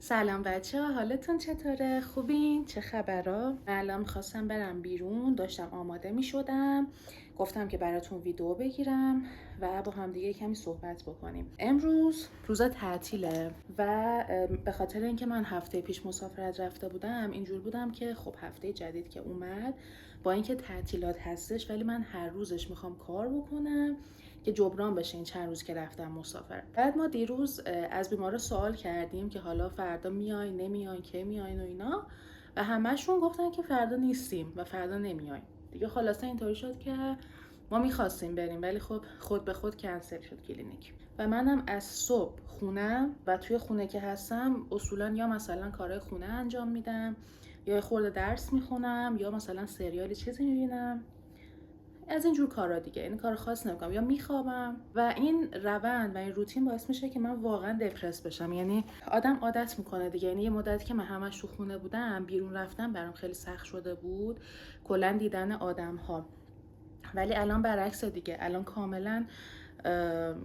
سلام بچه ها، حالتون چطوره؟ خوبین؟ چه خبرها؟ من الان خواستم برم بیرون، داشتم آماده می شدم، گفتم که براتون ویدیو بگیرم و با هم دیگه کمی صحبت بکنیم. امروز روزا تعطیله و به خاطر اینکه من هفته پیش مسافرت رفته بودم اینجور بودم که خب هفته جدید که اومد با اینکه تعطیلات هستش ولی من هر روزش میخوام کار بکنم که جبران بشه این چند روز که رفتم مسافرت. بعد ما دیروز از بیمارا سوال کردیم که حالا فردا میاین نمیاین کی میاین و اینا و همهشون گفتن که فردا نیستیم و فردا نمیایم. دیگه خلاصه اینطوری شد که ما میخواستیم بریم ولی خب خود به خود کنسل شد کلینیک. و منم از صبح خونم و توی خونه که هستم اصولا یا مثلا کارهای خونه انجام میدم یا خورده درس میخونم یا مثلا سریالی چیزی میبینم، از این جور کارا دیگه، یعنی کار خاص نمیکنم یا میخوابم. و این روند و این روتین باعث میشه که من واقعا دپرس بشم. یعنی آدم عادت میکنه دیگه. یعنی یه مدتی که من همش تو خونه بودم، بیرون رفتن برام خیلی سخت شده بود، کلا دیدن آدم ها. ولی الان برعکس دیگه، الان کاملا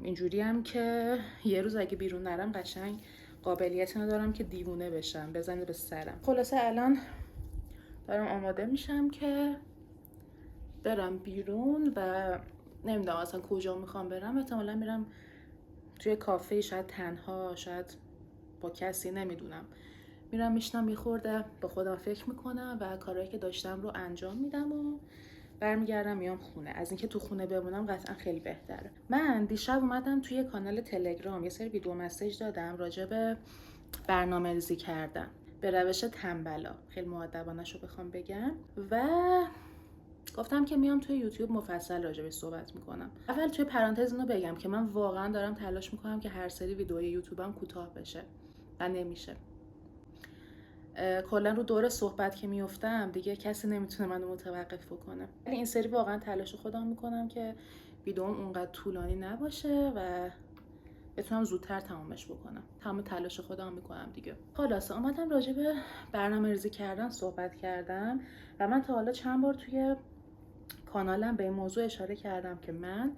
اینجوری هم که یه روز اگه بیرون نرم قشنگ قابلیت ندارم که دیوونه بشم بزنه به سرم. خلاصه الان دارم آماده میشم که برم بیرون و نمیدونم اصلا کجا میخوام برم. احتمالا میرم توی کافه، شاید تنها، شاید با کسی، نمیدونم. میرم میشنم یه خورده با خودم فکر میکنم و کارهایی که داشتم رو انجام میدم و برمیگردم میام خونه. از اینکه تو خونه بمونم قطعا خیلی بهتره. من دیشب اومدم توی کانال تلگرام یه سری ویدیو مسیج دادم راجع به برنامه‌ریزی کردن به روش تنبلا، خیلی مؤدبانه‌شو بخوام بگم، و گفتم که میام توی یوتیوب مفصل راجع بهش صحبت میکنم. اول توی پرانتز اینو بگم که من واقعا دارم تلاش میکنم که هر سری ویدیوی یوتیوبم کوتاه بشه و نمیشه. کلا رو دور صحبت که میافتم دیگه کسی نمیتونه منو متوقف بکنه. ولی این سری واقعا تلاش خودم میکنم که ویدیوم اونقدر طولانی نباشه و بتونم زودتر تمامش بکنم. تمام تلاش خودم میکنم دیگه. خلاصه اومدم راجع به برنامه‌ریزی کردن صحبت کردم و من تا حالا چند بار توی کانالم به این موضوع اشاره کردم که من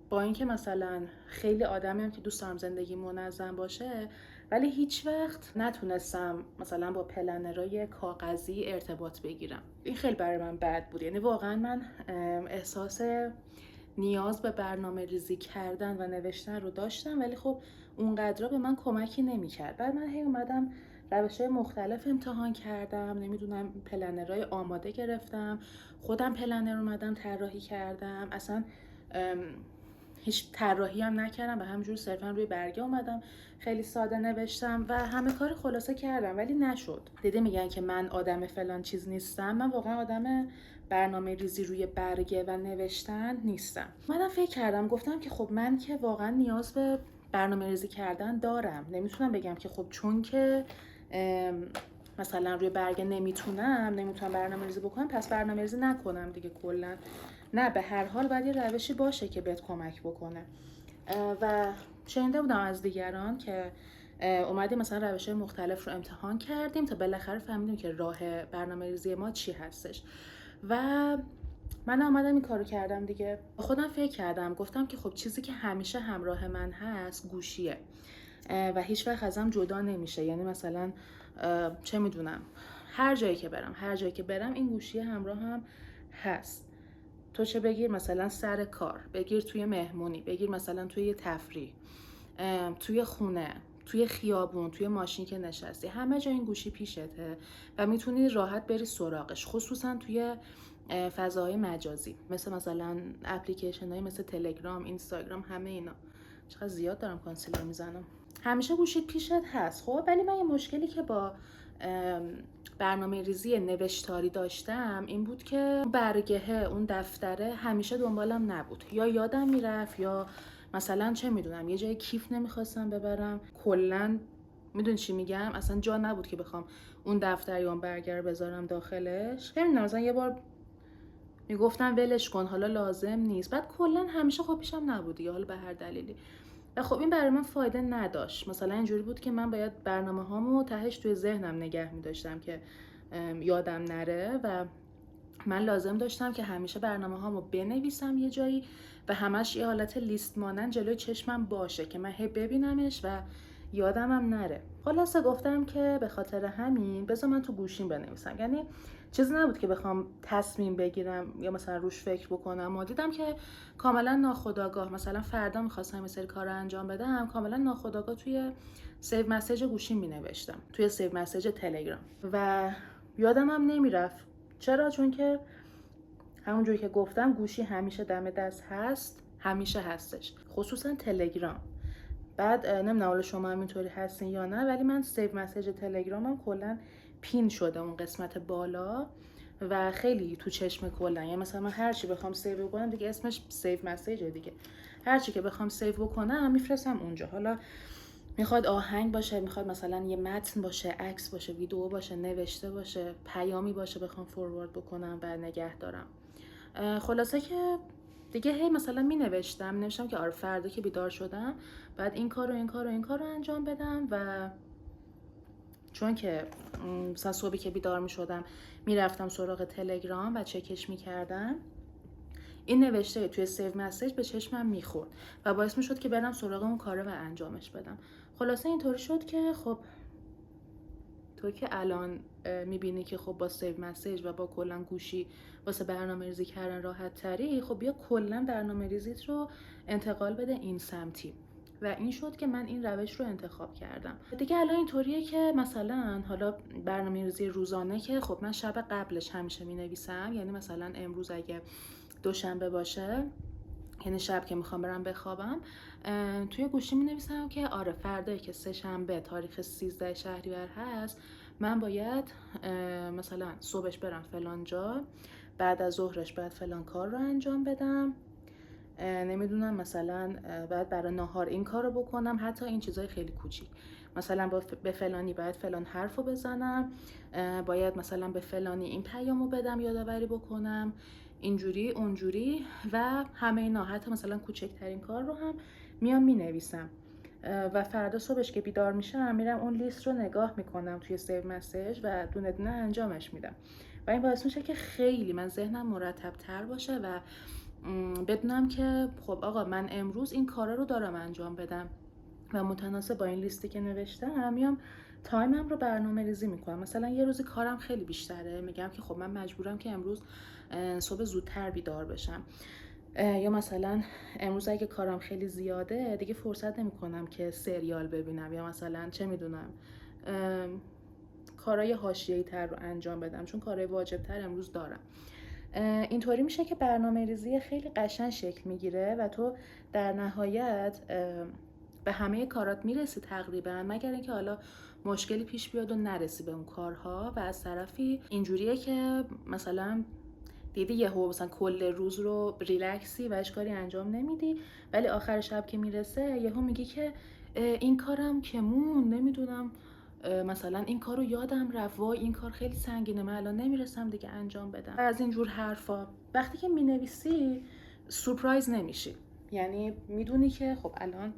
با اینکه مثلا خیلی آدمیم که دوست دارم زندگی منظم باشه ولی هیچ وقت نتونستم مثلا با پلنرهای کاغذی ارتباط بگیرم. این خیلی برای من بد بود. یعنی واقعا من احساس نیاز به برنامه ریزی کردن و نوشتن رو داشتم ولی خب اونقدر به من کمکی نمی‌کرد. بعد من هی اومدم روش‌های مختلف امتحان کردم، نمیدونم پلنرهای آماده گرفتم، خودم پلنر اومدم طراحی کردم، اصلا هیچ طراحی هم نکردم و همینجور صرفا روی برگه اومدم خیلی ساده نوشتم و همه کار خلاصه کردم ولی نشد. دیده میگن که من آدم فلان چیز نیستم، من واقعا آدم برنامه ریزی روی برگه و نوشتن نیستم. منم فکر کردم گفتم که خب من که واقعا نیاز به برنامه ریزی کردن دارم. نمیتونم بگم که خب چون که مثلا روی برگه نمیتونم برنامه ریزی بکنم پس برنامه ریزی نکنم دیگه. کلا نه، به هر حال باید یه روشی باشه که بهت کمک بکنه. و شنیده بودم از دیگران که اومدیم مثلا روش‌های مختلف رو امتحان کردیم تا بالاخره فهمیدیم که راه برنامه‌ریزی ما چی هستش. و من اومدم این کارو کردم دیگه. خودم فکر کردم گفتم که خب چیزی که همیشه همراه من هست گوشیه و هیچ وقت ازم جدا نمیشه. یعنی مثلا چه میدونم هر جایی که برم این گوشی همراه هم هست. تو چه بگیر مثلا سر کار، بگیر توی مهمونی، بگیر مثلا توی یه تفریح، توی خونه، توی خیابون، توی ماشین که نشستی، همه جا این گوشی پیشته و میتونی راحت بری سراغش، خصوصا توی فضاهای مجازی مثلا اپلیکیشن های مثل تلگرام، اینستاگرام، همه اینا. چقدر زیاد دارم کانسیلر میزنم. همیشه گوشیت پیشت هست. خب ولی من یه مشکلی که با برنامه ریزی نوشتاری داشتم این بود که برگه، اون دفتره همیشه دنبالم نبود، یا یادم میرفت یا مثلا چه میدونم یه جای کیف نمیخواستم ببرم. کلا میدونی چی میگم، اصلا جا نبود که بخوام اون دفتر یا اون برگه رو بذارم داخلش. نمیدونم مثلا یه بار میگفتم ولش کن حالا لازم نیست، بعد کلا همیشه خب پیشم نبود دیگه، حالا به هر دلیلی. و خب این برای من فایده نداشت. مثلا اینجوری بود که من باید برنامه هامو تهش توی ذهنم نگه می‌داشتم که یادم نره و من لازم داشتم که همیشه برنامه هامو بنویسم یه جایی و همش یه حالت لیست مانند جلوی چشمم باشه که من هی ببینمش و یادم هم نره. خلاصه گفتم که به خاطر همین بذار من تو گوشیم بنویسم. یعنی چیزی نبود که بخوام تصمیم بگیرم یا مثلا روش فکر بکنم. و دیدم که کاملا ناخودآگاه، مثلا فردا می‌خواستم یه سری کارو انجام بدم، کاملا ناخودآگاه توی سیو مسیج گوشیم مینوشتم، توی سیو مسیج تلگرام، و یادم هم نمیرفت. چرا؟ چون که همونجوری که گفتم گوشی همیشه دم دست هست، همیشه هستش، خصوصا تلگرام. بعد نمیدونم حالا شما هم اینطوری هستین یا نه، ولی من سیو مسیج تلگرامم کلا پین شده اون قسمت بالا و خیلی تو چشم کلا. یعنی مثلا من هر چی بخوام سیو بکنم دیگه اسمش سیو مسیجه دیگه، هر چی که بخوام سیو بکنم میفرستم اونجا. حالا میخواد آهنگ باشه، میخواد مثلا یه متن باشه، عکس باشه، ویدیو باشه، نوشته باشه، پیامی باشه بخوام فوروارد بکنم و نگه دارم. خلاصه که دیگه هی مثلا نوشتم که آره فردا که بیدار شدم بعد این کار و این کار و این کار رو انجام بدم. و چون که مثلا صبحی که بیدار می شدم میرفتم سراغ تلگرام و چکش میکردم، این نوشته توی سیو مسیج به چشمم میخورد و باعث میشد که برم سراغ اون کاره و انجامش بدم. خلاصه اینطوری شد که خب تو که الان میبینی که خب با سیو مسیج و با کلا گوشی واسه برنامه ریزی کردن راحت تری، خب بیا کلا برنامه ریزیت رو انتقال بده این سمتی. و این شد که من این روش رو انتخاب کردم دیگه. الان اینطوریه که مثلا حالا برنامه ریزی روزانه که خب من شب قبلش همیشه مینویسم. یعنی مثلا امروز اگه دوشنبه باشه، یعنی شب که میخوام برم بخوابم، توی گوشی مینویسم که آره فردایی که سه‌شنبه تاریخ 13 شهریور هست، من باید مثلا صبحش برم فلان جا، بعد از ظهرش باید فلان کار رو انجام بدم، نمیدونم مثلا باید برای ناهار این کار رو بکنم. حتی این چیزای خیلی کوچیک، مثلا به فلانی باید فلان حرف رو بزنم، باید مثلا به فلانی این پیام رو بدم، یادآوری بکنم، اینجوری اونجوری و همه اینا. حتی مثلا کوچکترین کار رو هم میام مینویسم و فردا صبحش که بیدار میشم میرم اون لیست رو نگاه میکنم توی سیو مسیج و دونه دونه انجامش میدم. و این باعث میشه که خیلی من ذهنم مرتب تر باشه و بدونم که خب آقا من امروز این کارا رو دارم انجام بدم و متناسب با این لیستی که نوشتم میام تایمم رو برنامه ریزی میکنم. مثلا یه روزی کارم خیلی بیشتره، میگم که خب من مجبورم که امروز صبح زودتر بیدار بشم، یا مثلا امروز اگه کارم خیلی زیاده دیگه فرصت نمیکنم که سریال ببینم، یا مثلا چه میدونم کارهای حاشیه‌ای تر رو انجام بدم چون کارهای واجب تر امروز دارم. اینطوری میشه که برنامه ریزی خیلی قشنگ شکل میگیره و تو در نهایت به همه کارات میرسی تقریبا، مگر اینکه حالا مشکلی پیش بیاد و نرسی به اون کارها. و از طرفی اینجوریه که مثلا دیدی یهو مثلا کل روز رو ریلکسی و هیچ کاری انجام نمیدی، ولی آخر شب که میرسه یهو میگی که این کارم که نمیدونم مثلا این کارو یادم رفت، وای این کار خیلی سنگینه، من الان نمیرسم دیگه انجام بدم. از اینجور حرفا وقتی که مینویسی سورپرایز نمیشی. یعنی میدونی که خب الان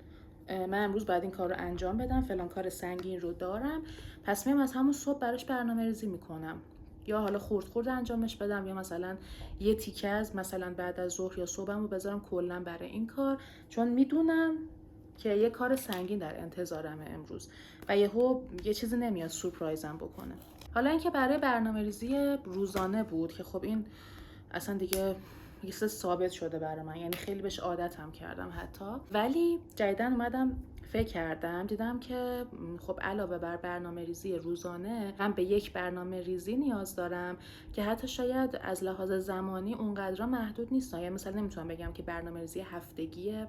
من امروز باید این کار رو انجام بدم، فلان کار سنگین رو دارم، پس میام از همون صبح براش برنامه ریزی میکنم، یا حالا خرد انجامش بدم، یا مثلا یه تیکه از مثلا بعد از ظهر یا صبحم رو بذارم کلا برای این کار، چون میدونم که یه کار سنگین در انتظارمه امروز و یه چیزی نمیاد سورپرایزم بکنه. حالا اینکه برای برنامه‌ریزی روزانه بود که خب این اصلا دیگه یه چیز ثابت شده برای من، یعنی خیلی بهش عادتم کردم حتی. ولی جدیداً اومدم فکر کردم دیدم که خب علاوه بر برنامه ریزی روزانه من به یک برنامه ریزی نیاز دارم که حتی شاید از لحاظ زمانی اونقدر محدود نیست. یعنی مثلا نمیتونم بگم که برنامه ریزی هفتگیه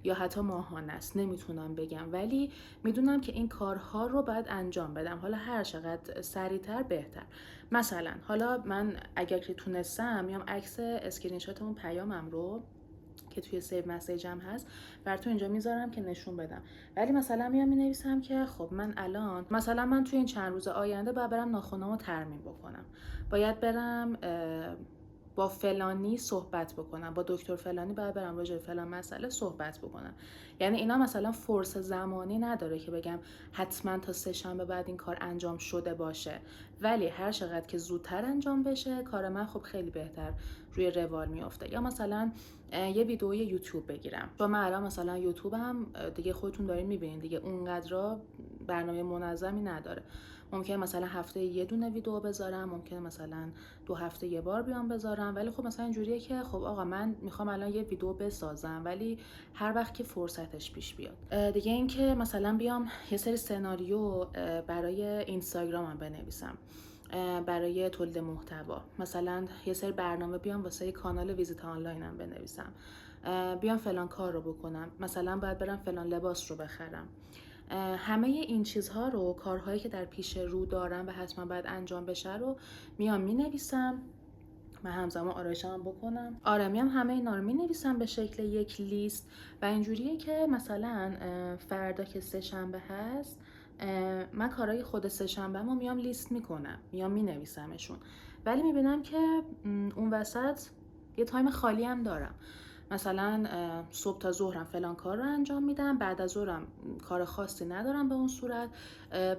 یا حتی ماهانه است، نمیتونم بگم، ولی میدونم که این کارها رو باید انجام بدم، حالا هر چقدر سریعتر بهتر. مثلا حالا من اگر که تونستم میام عکس اسکرین شات اون پیامم رو که توی سیو مسیجم هست براتون اینجا میذارم که نشون بدم. ولی مثلا میام مینویسم که خب من الان مثلا من توی این چند روز آینده باید برم ناخنامو ترمیم بکنم، باید برم با فلانی صحبت بکنم، با دکتر فلانی باید برم راجع به فلان مسئله صحبت بکنم. یعنی اینا مثلا فرصت زمانی نداره که بگم حتما تا سه‌شنبه بعد این کار انجام شده باشه. ولی هر چقدر که زودتر انجام بشه کار من خب خیلی بهتر روی روال میافته. یا مثلا یه ویدئوی یوتیوب بگیرم، چون من الان مثلا یوتیوبم دیگه خودتون دارین میبینین دیگه اونقدر برنامه منظمی نداره. ممکنه مثلا هفته یه دونه ویدیو بذارم، ممکنه مثلا 2 هفته یه بار بیام بذارم، ولی خب مثلا اینجوریه که خب آقا من میخوام الان یه ویدیو بسازم ولی هر وقت که فرصتش پیش بیاد. دیگه این که مثلا بیام یه سری سناریو برای اینستاگرامم بنویسم، برای تولید محتوا، مثلا یه سری برنامه بیام واسه کانال ویزیت آنلاینم بنویسم، بیام فلان کار رو بکنم، مثلا باید برم فلان لباس رو بخرم. همه این چیزها رو، کارهایی که در پیش رو دارم و حتما باید انجام بشه رو میام مینویسم. من همزمان آرایشم بکنم، میام همه اینا رو مینویسم به شکل یک لیست و اینجوریه که مثلا فردا که سه‌شنبه هست من کارهای خود سه‌شنبه‌مو میام لیست میکنم، میام مینویسمشون، ولی میبینم که اون وسط یه تایم خالی هم دارم. مثلا صبح تا ظهرم فلان کار رو انجام میدم، بعد از ظهرم کار خاصی ندارم به اون صورت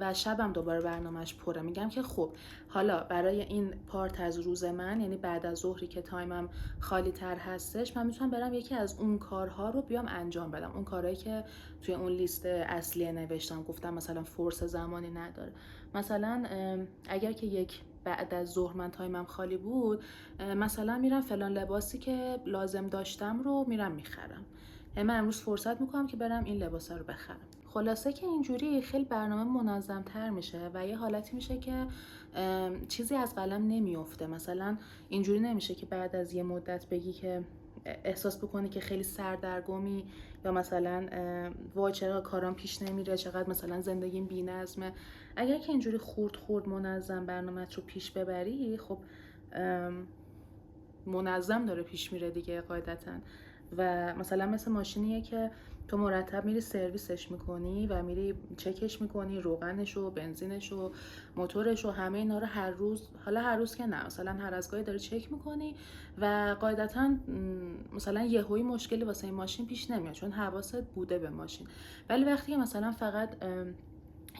و شبم دوباره برنامهش پره. میگم که خب حالا برای این پارت از روز من، یعنی بعد از ظهری که تایمم خالی تر هستش، من میتونم برم یکی از اون کارها رو بیام انجام بدم، اون کارهایی که توی اون لیست اصلی نوشتم، گفتم مثلا فرص زمانی نداره. مثلا اگر که یک بعد از ظهر من تایمم خالی بود، مثلا میرم فلان لباسی که لازم داشتم رو میرم میخرم، من امروز فرصت میکنم که برم این لباس رو بخرم. خلاصه که اینجوری خیلی برنامه منظم تر میشه و یه حالتی میشه که چیزی از قلم نمیفته. مثلا اینجوری نمیشه که بعد از یه مدت بگی که احساس بکنی که خیلی سردرگمی، یا مثلا وای چرا کارام پیش نمیره، چقدر مثلا زندگیم بی‌نظمه. اگر که اینجوری خورد منظم برنامه‌ت رو پیش ببری، خب منظم داره پیش میره دیگه قاعدتاً. و مثلا مثل ماشینیه که تو مرتب میری سرویسش میکنی و میری چکش میکنی، روغنش و بنزینش و موتورش و همه اینا رو هر روز، حالا هر روز که نه، مثلا هر از گاهی داری چک میکنی و قاعدتاً مثلا یهویی مشکلی واسه این ماشین پیش نمیاد چون حواست بوده به ماشین. ولی وقتی که مثلا فقط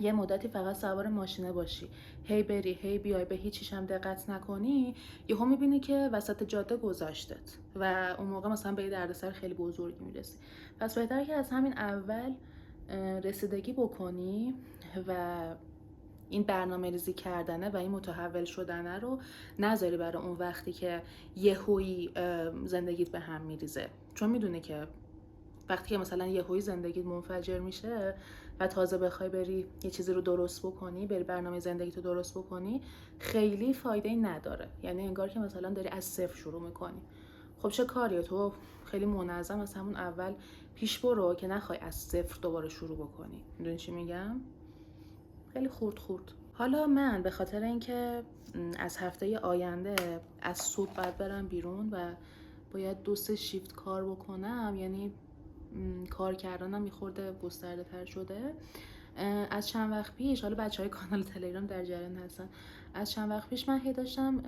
یه مدتی فقط سوار ماشینه باشی، هی بری هی بیای، به هیچیش هم دقت نکنی، یهو میبینی که وسط جاده گذاشتت و اون موقع مثلا به یه دردسر خیلی بزرگی میرسی. پس بهتره که از همین اول رسیدگی بکنی و این برنامه ریزی کردنه و این متحول شدنه رو نذاری برای اون وقتی که یهویی زندگیت به هم میریزه. چون میدونی که وقتی که مثلا یهویی زندگیت منفجر میشه و تازه بخوای بری یه چیزی رو درست بکنی، بری برنامه زندگیتو درست بکنی، خیلی فایده‌ای نداره. یعنی انگار که مثلا داری از صفر شروع میکنی. خب چه کاریه، تو خیلی منظم از همون اول پیش برو که نخوای از صفر دوباره شروع بکنی. میدونی چی میگم؟ خیلی خورد. حالا من به خاطر اینکه از هفته آینده از صبح باید برم بیرون و باید 2-3 شیفت کار بکنم، یعنی کار کردنم میخورده گسترده تر شده. از چند وقت پیش، حالا بچهای کانال تلگرام در جریان هستن، از چند وقت پیش من هی داشتم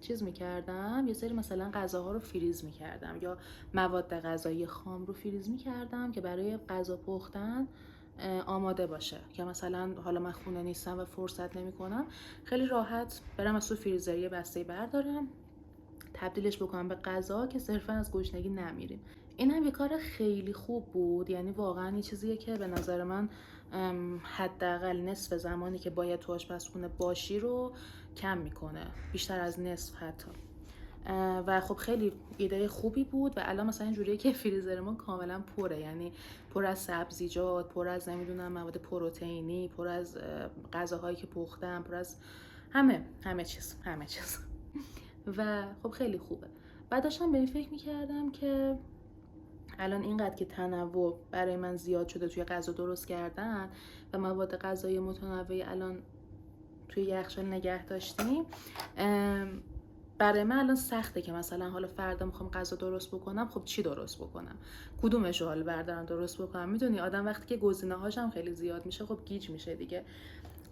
چیز میکردم، یه سری مثلا غذاها رو فریز میکردم یا مواد غذایی خام رو فریز میکردم که برای غذا پختن آماده باشه، که مثلا حالا من خونه نیستم و فرصت نمیکنم، خیلی راحت برم از تو فریزر یه بسته بردارم، تبدیلش بکنم به غذا که صرفا از گشنگی نمیریم. این هم یه کار خیلی خوب بود، یعنی واقعا یه چیزیه که به نظر من حداقل نصف زمانی که باید تو آشپزخونه باشی رو کم میکنه، بیشتر از نصف حتی. و خب خیلی ایده خوبی بود و الان مثلا اینجوریه که فریزر ما کاملا پره، یعنی پر از سبزیجات، پر از نمیدونم مواد پروتئینی، پر از غذاهایی که پختم، پر از همه چیز و خب خیلی خوبه. بعد داشتم به این فکر میکردم که الان اینقدر که تنوع برای من زیاد شده توی غذا درست کردن و مواد غذایی متنوعی الان توی یخچال نگه داشتیم، برای من الان سخته که مثلا حالا فردا میخوام غذا درست بکنم، خب چی درست بکنم، کدومش رو حالا بردارم درست بکنم. میدونی آدم وقتی که گزینه‌هاش هم خیلی زیاد میشه خب گیج میشه دیگه.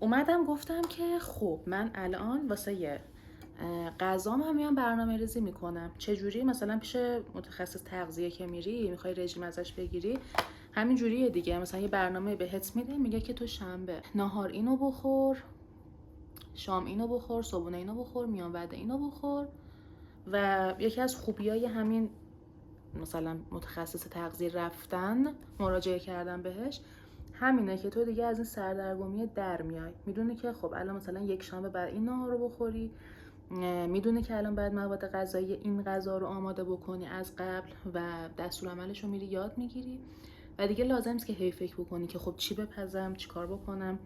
اومدم گفتم که خب من الان واسه غذام هم میام برنامه ریزی میکنم. چجوری؟ مثلا پیش متخصص تغذیه که میری، میخوای رژیم ازش بگیری، همین جوریه دیگه. مثلا یه برنامه بهت میده، میگه که تو شنبه ناهار اینو بخور، شام اینو بخور، صبحونه اینو بخور، میان وعده اینو بخور. و یکی از خوبیای همین مثلا متخصص تغذیه رفتن، مراجعه کردن بهش، همینه که تو دیگه از این سردرگمی در میای. میدونی که خب الان مثلا یک شنبه بعد این نهار رو بخوری، میدونی که الان باید مواد غذایی این غذا رو آماده بکنی از قبل و دستور عملش رو میری یاد میگیری و دیگه لازم نیست که هی فکر بکنی که خب چی بپزم، چی کار بکنم.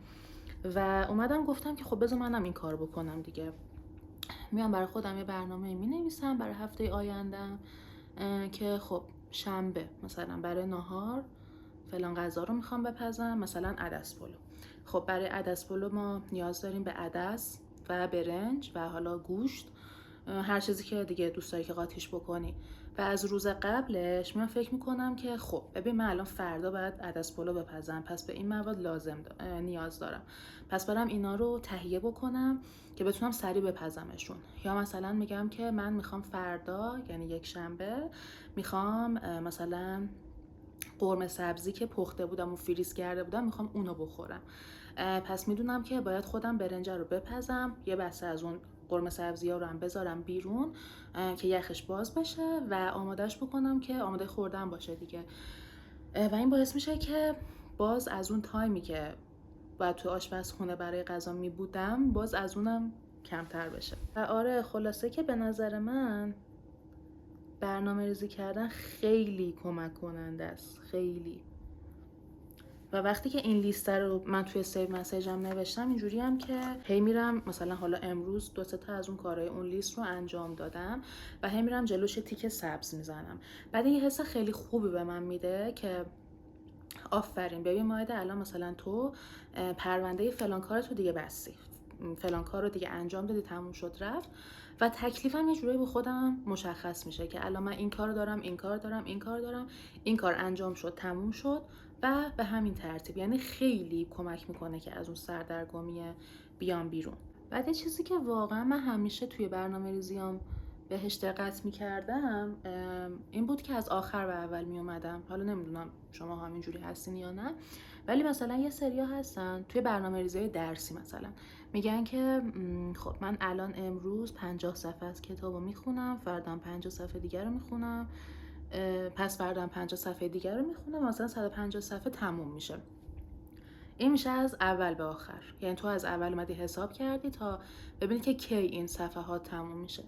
و اومدم گفتم که خب بذار منم این کار بکنم دیگه. میام برای خودم یه برنامه مینویسم برای هفته آیندم که خب شنبه مثلا برای نهار فلان غذا رو میخوام بپزم، مثلا عدس پلو. خب برای عدس پلو ما نیاز داریم به عدس و برنج و حالا گوشت، هر چیزی که دیگه دوست داری که قاطیش بکنی. و از روز قبلش من فکر میکنم که خب ببین من الان فردا باید عدس پلو بپزم، پس به این مواد نیاز دارم، پس برم اینا رو تهیه بکنم که بتونم سریع بپزمشون. یا مثلا میگم که من میخوام فردا، یعنی یک شنبه، میخوام مثلا قرمه سبزی که پخته بودم و فریز کرده بودم میخوام اونو بخورم. پس میدونم که باید خودم برنج رو بپزم، یه بسته از اون قرمه سبزی ها رو هم بذارم بیرون که یخش باز بشه و آمادهش بکنم که آماده خوردن باشه دیگه. و این باعث میشه که باز از اون تایمی که باید تو آشپزخونه برای غذا می بودم باز از اونم کمتر بشه. و آره خلاصه که به نظر من برنامه ریزی کردن خیلی کمک کننده است، خیلی. و وقتی که این لیست رو من توی سیو مسیجم نوشتم، اینجوری هم که هی میرم مثلا حالا امروز 2 تا از اون کارهای اون لیست رو انجام دادم و هی میرم جلوش تیک سبز میزنم. بعد این حس خیلی خوبی به من میده که آفرین ببین مایده، الان مثلا تو پرونده فلان کار تو دیگه بستی، فلان کار رو دیگه انجام دادی، تموم شد رفت و تکلیفم یه جوری به خودم مشخص میشه که الان من این کار دارم، این کار دارم، این کار دارم، این کار انجام شد، تموم شد و به همین ترتیب. یعنی خیلی کمک میکنه که از اون سردرگمی بیام بیرون. بعد یه چیزی که واقعا من همیشه توی برنامه ریزیام بهش دقت میکردم این بود که از آخر به اول میومدم. حالا نمیدونم شما همینجوری هستین یا نه، ولی مثلا یه سریا هستن توی برنامه ریزی درسی مثلا میگن که خب من الان امروز 50 صفحه از کتاب رو میخونم، فردام 50 صفحه دیگر رو میخونم، پس فردام 50 صفحه دیگر رو میخونم، مثلا 150 صفحه تموم میشه. این میشه از اول به آخر، یعنی تو از اول اومدی حساب کردی تا ببینی که کی این صفحات تموم میشه.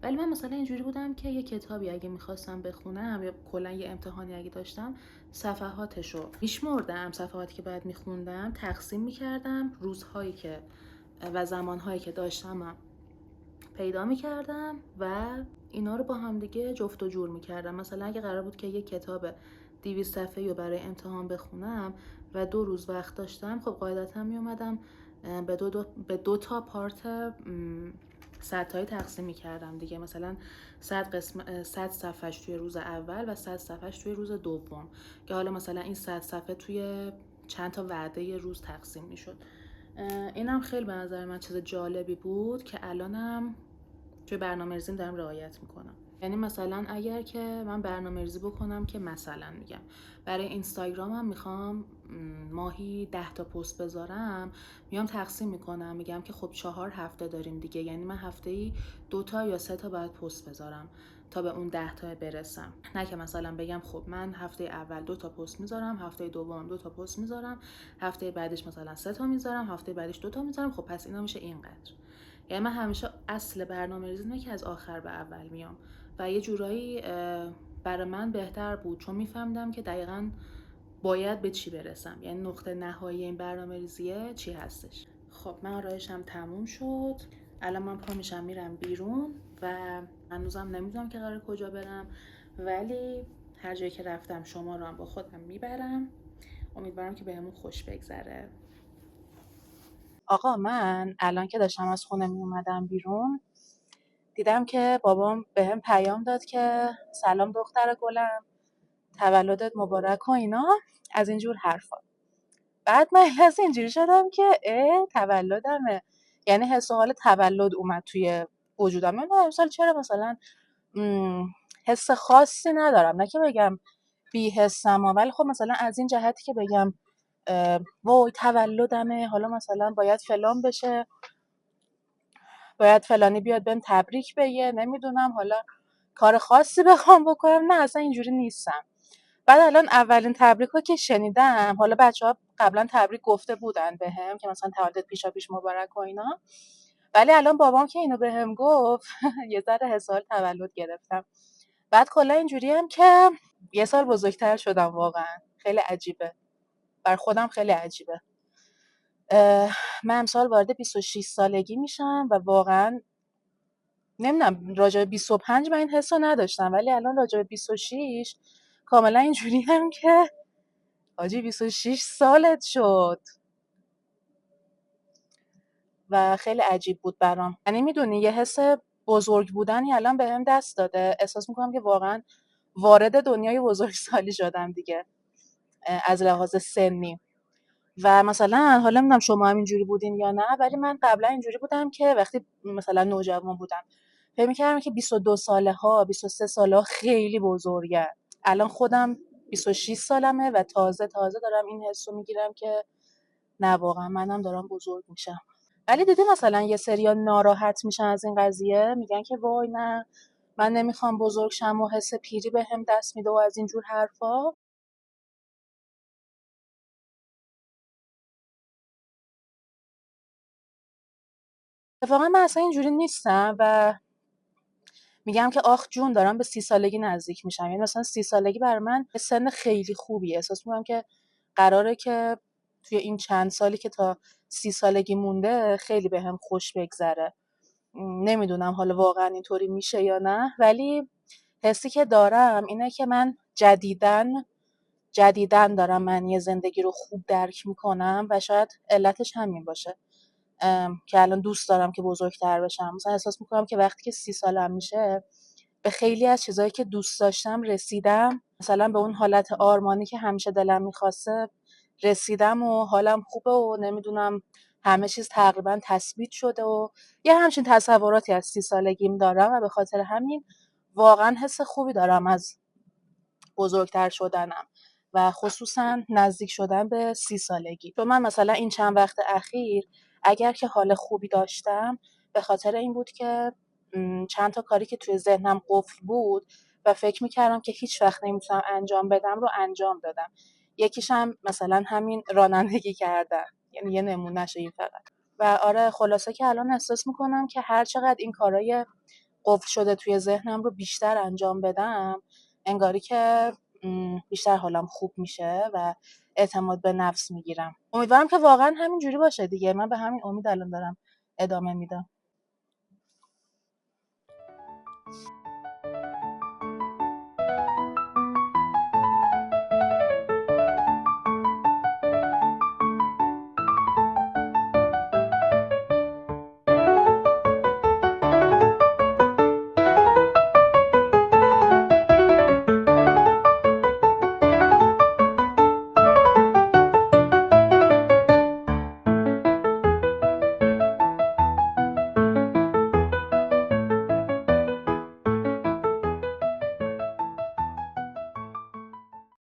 ولی من مثلا اینجوری بودم که یه کتابی اگه میخواستم بخونم یا کلا یه امتحانی اگه داشتم، صفحاتشو میشمردم، صفحاتی که باید میخوندم تقسیم میکردم، روزهایی که و زمانهایی که داشتم پیدا میکردم و اینا رو با هم دیگه جفت و جور میکردم. مثلا اگه قرار بود که یه کتاب 200 صفحه‌ای رو برای امتحان بخونم و 2 روز وقت داشتم، خب قاعدتا میومدم به دو تا پارت 100 تایی تقسیم میکردم دیگه. مثلا 100 صفحهش توی روز اول و 100 صفحهش توی روز دوم، که حالا مثلا این 100 صفحه توی چند تا وعده یه روز تقسیم میشد. اینم خیلی به نظر من چیز جالبی بود که الانم توی برنامه‌ریزیم دارم رعایت میکنم. یعنی مثلا اگر که من برنامه‌ریزی بکنم که مثلا میگم برای اینستاگرامم میخوام ماهی 10 تا پست بذارم، میام تقسیم میکنم، میگم که خب 4 هفته داریم دیگه، یعنی من هفته‌ای 2 تا یا 3 تا باید پست بذارم تا به اون 10 تا برسم. نه که مثلا بگم خب من هفته اول 2 تا پست میذارم، هفته دوم 2 تا پست میذارم، هفته بعدش مثلا 3 تا میذارم، هفته بعدش 2 تا میذارم، خب پس اینا میشه اینقدر. یعنی من همیشه اصل برنامه‌ریزی اینه که از آخر به اول میام و یه جورایی برای من بهتر بود، چون میفهمیدم که دقیقاً باید به چی برسم، یعنی نقطه نهایی این برنامه‌ریزیه چی هستش. خب من آرایشم تموم شد، الان من پا میشم میرم بیرون و هنوزم نمیدونم که قرار کجا برم، ولی هر جایی که رفتم شما رو هم با خودم میبرم. امیدوارم که بهمون خوش بگذره. آقا من الان که داشتم از خونه می اومدم بیرون، دیدم که بابام بهم پیام داد که سلام دختر گلم، تولدت مبارک و اینا، از اینجور حرفا. بعد من حس اینجوری شدم که تولدمه، یعنی حس و حال تولد اومد توی وجودم. من امسال چرا مثلا حس خاصی ندارم، نه که بگم بی حسم، ولی خب مثلا از این جهتی که بگم وای تولدمه حالا مثلا باید فلان بشه، باید فلانی بیاد بهم تبریک بگه، نمیدونم حالا کار خاصی بخوام بکنم. نه اصلا اینجوری نیستم. بعد الان اولین تبریک رو که شنیدم، حالا بچه‌ها قبلا تبریک گفته بودن بهم که مثلا تولدت پیشا پیش مبارک و اینا، ولی الان بابام که اینو بهم گفت یه ذره حسال تولد گرفتم. بعد کلا اینجوریم که یه سال بزرگتر شدم. واقعا خیلی عجیبه، بر خودم خیلی عجیبه. من امسال وارد 26 سالگی میشم و واقعا نمیدونم، راجع به 25 من این حسو نداشتم، ولی الان راجع به 26 کاملا اینجوریم که حاجی 26 سالت شد و خیلی عجیب بود برام. یعنی میدونی یه حس بزرگ بودنی الان بهم دست داده. احساس میکنم که واقعا وارد دنیای بزرگسالی شدم دیگه از لحاظ سنی. و مثلا حالا نمیدونم شما هم اینجوری بودین یا نه، ولی من قبلا اینجوری بودم که وقتی مثلا نوجوان بودم فکر می‌کردم که 22 ساله ها 23 ساله ها خیلی بزرگه. الان خودم 26 سالمه و تازه دارم این حسو میگیرم که نه واقعا منم دارم بزرگ میشم. ولی دیدی مثلا یه سریا ناراحت میشن از این قضیه، میگن که وای نه من نمیخوام بزرگ شم و حس پیری بهم دست میده و از اینجور حرفا. اتفاقا من اصلا اینجوری نیستم و میگم که آخ جون دارم به 30 سالگی نزدیک میشم. یعنی مثلا 30 سالگی برای من سن خیلی خوبیه. احساس میکنم که قراره که توی این چند سالی که تا 30 سالگی مونده خیلی بهم خوش بگذره. نمیدونم حالا واقعا اینطوری میشه یا نه، ولی حسی که دارم اینه که من جدیدن دارم معنی زندگی رو خوب درک میکنم و شاید علتش همین باشه که الان دوست دارم که بزرگتر بشم. مثلا احساس میکنم که وقتی که 30 سالم میشه به خیلی از چیزایی که دوست داشتم رسیدم. مثلا به اون حالت آرمانی که همیشه دلم میخواسته رسیدم و حالم خوبه و نمیدونم همه چیز تقریبا تثبیت شده و یه همچین تصوراتی از 30 سالگیم دارم و به خاطر همین واقعا حس خوبی دارم از بزرگتر شدنم و خصوصا نزدیک شدن به 30 سالگی. چون من مثلا این چند وقت اخیر اگر که حال خوبی داشتم به خاطر این بود که چند تا کاری که توی ذهنم قفل بود و فکر میکردم که هیچ وقت نمیتونم انجام بدم رو انجام دادم. یکیش هم مثلا همین رانندگی کردن، یعنی یه نمونهشه این فقط. و آره خلاصه که الان احساس میکنم که هر چقدر این کارای قفل شده توی ذهنم رو بیشتر انجام بدم، انگاری که بیشتر حالم خوب میشه و اعتماد به نفس میگیرم. امیدوارم که واقعا همینجوری باشه دیگه. من به همین امید الان دارم ادامه میدم.